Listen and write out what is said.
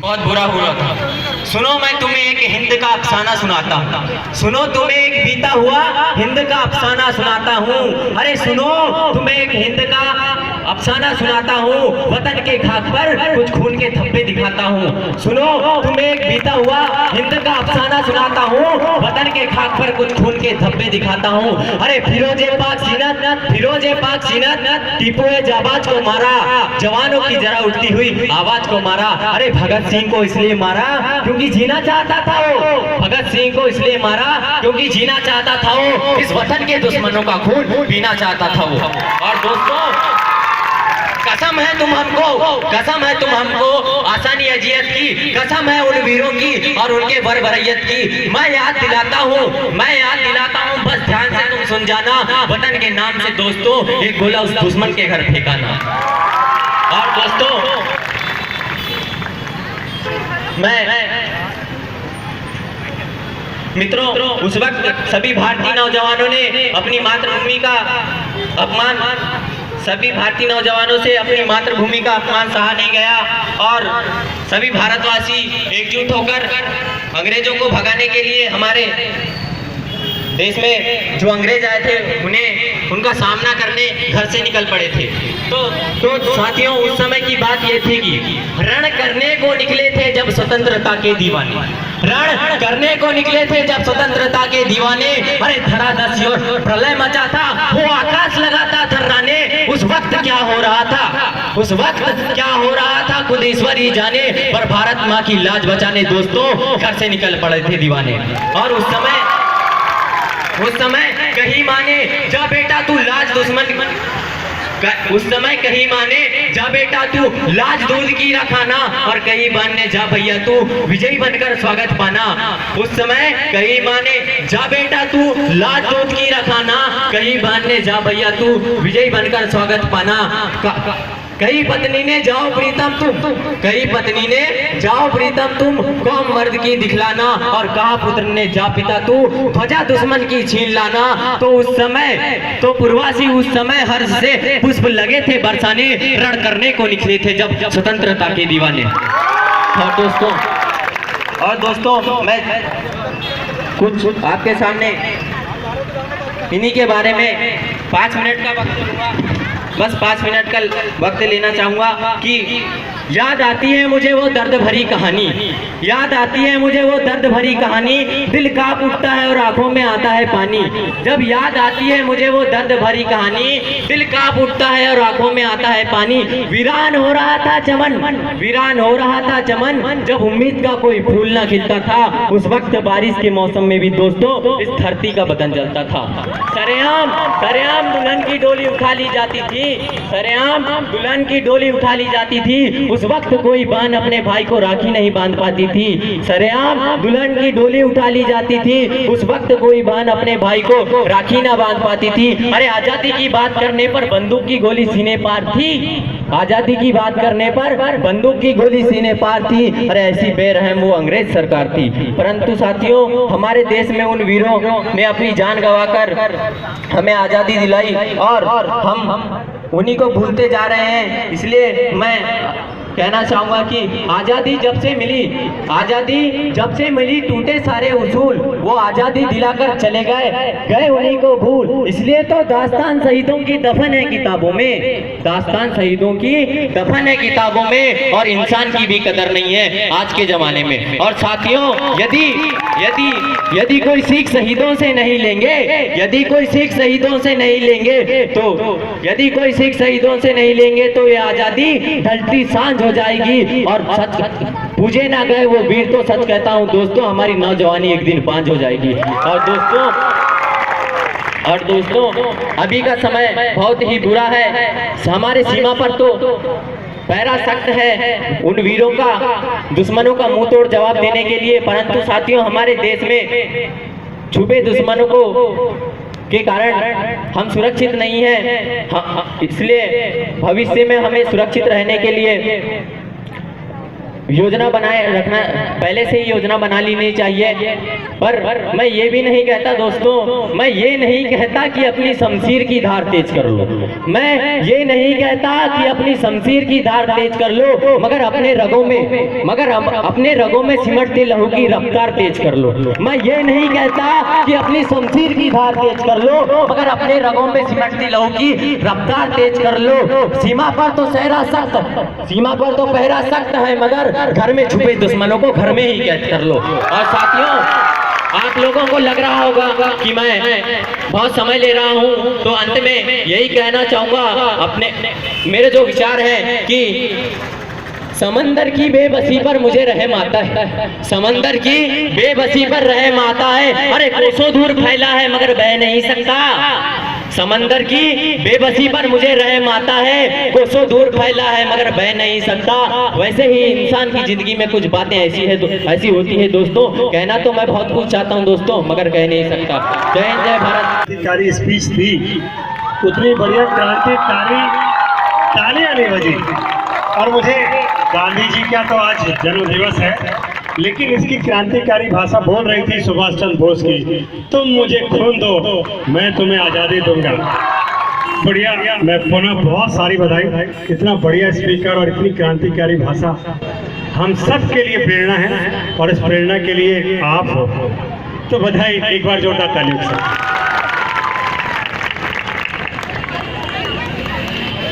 बहुत बुरा हुआ था। सुनो मैं तुम्हें एक हिंद का अफसाना सुनाता हूँ। सुनो तुम्हें एक बीता हुआ हिंद का अफसाना सुनाता हूँ। अरे सुनो तुम्हें एक हिंद का अफसाना सुनाता हूँ। वतन के खाक पर कुछ खून के धब्बे दिखाता हूँ। सुनो तुम्हें एक बीता हुआ हिंद का अफसाना सुनाता हूँ। वतन के खाक पर कुछ खून के धब्बे दिखाता हूँ। अरे फिरोजे पाक सीनत टीपू जाबाज को मारा, जवानों की जरा उठती हुई आवाज को मारा। अरे भगत सिंह को इसलिए मारा क्योंकि जीना चाहता था वो। भगत सिंह को इसलिए मारा क्योंकि जीना चाहता था वो। इस वतन के दुश्मनों का खून पीना चाहता था वो। और दोस्तों कसम है तुम हमको आसानी अजियत की, कसम है उन वीरों की और उनके बरबरियत की। मैं याद दिलाता हूँ, बस ध्यान से तुम सुन जाना। वतन के नाम से दोस्तों एक गोला उस दुश्मन के घर फेंकाना। और दोस्तों मित्रों उस वक्त सभी भारतीय नौजवानों ने अपनी मातृभूमि का अपमान, सभी भारतीय नौजवानों से अपनी मातृभूमि का अपमान सहा नहीं गया और सभी भारतवासी एकजुट होकर अंग्रेजों को भगाने के लिए हमारे देश में जो अंग्रेज आए थे उनका सामना करने घर से निकल पड़े थे। तो साथियों उस समय की बात ये थी कि रण करने को निकले थे जब स्वतंत्रता के दीवाने, रण करने को निकले थे जब स्वतंत्रता के दीवाने। अरे धराधस और प्रलय मचा था, वो आकाश लगाता थर्राने। उस वक्त क्या हो रहा था खुद ईश्वर ही जाने, पर भारत माँ की लाज बचाने दोस्तों घर से निकल पड़े थे दीवाने। और उस समय कहीं माने जा बेटा तू लाज दुश्मन, उस समय कहीं माने जा बेटा तू लाज दूध की रखाना, और कहीं माने जा भैया तू विजयी बनकर स्वागत पाना। उस समय कहीं माने जा बेटा तू लाज दूध की रखाना, कहीं माने जा भैया तू विजयी बनकर स्वागत पाना। कई पत्नी ने जाओ प्रीतम तुम कौम मर्द की दिखलाना, और कहा पुत्र ने जा पिता तू ध्वजा दुश्मन की छीन लाना। तो उस समय तो पूर्वासी उस समय हर्ष से पुष्प लगे थे बरसाने, रण करने को निकले थे जब स्वतंत्रता के दीवाने। और दोस्तों मैं कुछ आपके सामने इन्हीं के बारे में 5 मिनट का वक्त लूंगा, बस 5 मिनट का वक्त लेना चाहूँगा कि याद आती है मुझे वो दर्द भरी कहानी, याद आती है मुझे वो दर्द भरी कहानी। दिल कांप उठता है और आंखों में आता है पानी, जब याद आती है मुझे वो दर्द भरी कहानी। दिल कांप उठता है और आंखों में आता है पानी। वीरान हो रहा था चमन, जब उम्मीद का कोई फूल ना खिलता था। उस वक्त बारिश के मौसम में भी दोस्तों इस धरती का बदन जलता था। सरेआम दुल्हन की डोली उठा ली जाती थी, सरेआम दुल्हन की डोली उठा ली जाती थी। उस वक्त कोई बहन अपने भाई को राखी नहीं बांध पाती थी। सरेआम दुल्हन की डोली उठा ली जाती थी, उस वक्त कोई बहन अपने भाई को राखी ना बांध पाती थी। अरे आजादी की बात करने पर बंदूक की गोली सीने पार थी, आजादी की बात करने पर बंदूक की गोली सीने पार थी। अरे ऐसी बेरहम वो अंग्रेज सरकार थी। परंतु साथियों हमारे देश में उन वीरों ने अपनी जान गंवाकर हमें आजादी दिलाई और हम उन्हीं को भूलते जा रहे हैं। इसलिए मैं कहना चाहूंगा कि आजादी जब से मिली टूटे सारे उसूल, वो आजादी दिलाकर चले गए उन्हीं को भूल। इसलिए तो दास्तान शहीदों की दफन है किताबों में, दास्तान शहीदों की दफन है किताबों में, और इंसान की भी कदर नहीं है आज के जमाने में। और साथियों यदि कोई सीख शहीदों से नहीं लेंगे, यदि कोई सीख शहीदों से नहीं लेंगे तो ये आजादी ढलती सांझ हो जाएगी। और सच पूजे ना गए वो वीर, तो सच कहता हूँ दोस्तों हमारी नौजवानी एक दिन पांच हो जाएगी। और दोस्तों अभी का समय बहुत ही बुरा है, हमारे सीमा पर तो पैरा सख्त है उन वीरों का, दुश्मनों का मुंह तोड़ जवाब देने के लिए। परंतु साथियों हमारे देश में छुपे दुश्मनों के कारण हम सुरक्षित नहीं हैं। इसलिए भविष्य में हमें सुरक्षित रहने के लिए योजना बनाए रखना, पहले से ही योजना बना लेनी चाहिए। पर मैं ये भी नहीं कहता दोस्तों, मैं ये नहीं कहता कि अपनी शमशीर की धार तेज कर लो, मैं ये नहीं कहता कि अपनी शमशीर की धार तेज कर लो, मगर अपने रगों में सिमटते लहू की रफ्तार तेज कर लो। मैं ये नहीं कहता कि अपनी शमशीर की धार तेज कर लो, मगर अपने रगों में सिमटती लहू की रफ्तार तेज कर लो। सीमा पर तो सहरा सख्त, सीमा पर तो पहरा सख्त है, मगर घर में छुपे दुश्मनों को घर में ही कैद कर लो। और साथियों, आप लोगों को लग रहा होगा कि मैं बहुत समय ले रहा हूं, तो अंत में यही कहना चाहूंगा, अपने मेरे जो विचार हैं कि समंदर की बेबसी पर मुझे रहम आता है, समंदर की बेबसी पर रहम आता है। अरे कोसों दूर फैला है मगर बह नहीं सकता, समंदर की बेबसी पर मुझे रहम आता है, कोसों दूर फैला है मगर बह नहीं सकता। वैसे ही इंसान की जिंदगी में कुछ बातें ऐसी होती है दोस्तों, कहना तो मैं बहुत कुछ चाहता हूं दोस्तों, मगर कह नहीं सकता। जय हिंद, जय भारत। क्रांतिकारी स्पीच थी, उतनी बढ़िया क्रांतिकारी तालियां नहीं बजी। और मुझे गांधी जी का तो आज जन्म दिवस है, लेकिन इसकी क्रांतिकारी भाषा बोल रही थी सुभाष चंद्र बोस की, तुम मुझे खून दो मैं तुम्हें आज़ादी दूंगा। बढ़िया, मैं पुनः बहुत सारी बधाई, इतना बढ़िया स्पीकर और इतनी क्रांतिकारी भाषा हम सब के लिए प्रेरणा है, और इस प्रेरणा के लिए आप हो, तो बधाई, एक बार जोरदार तालियों से।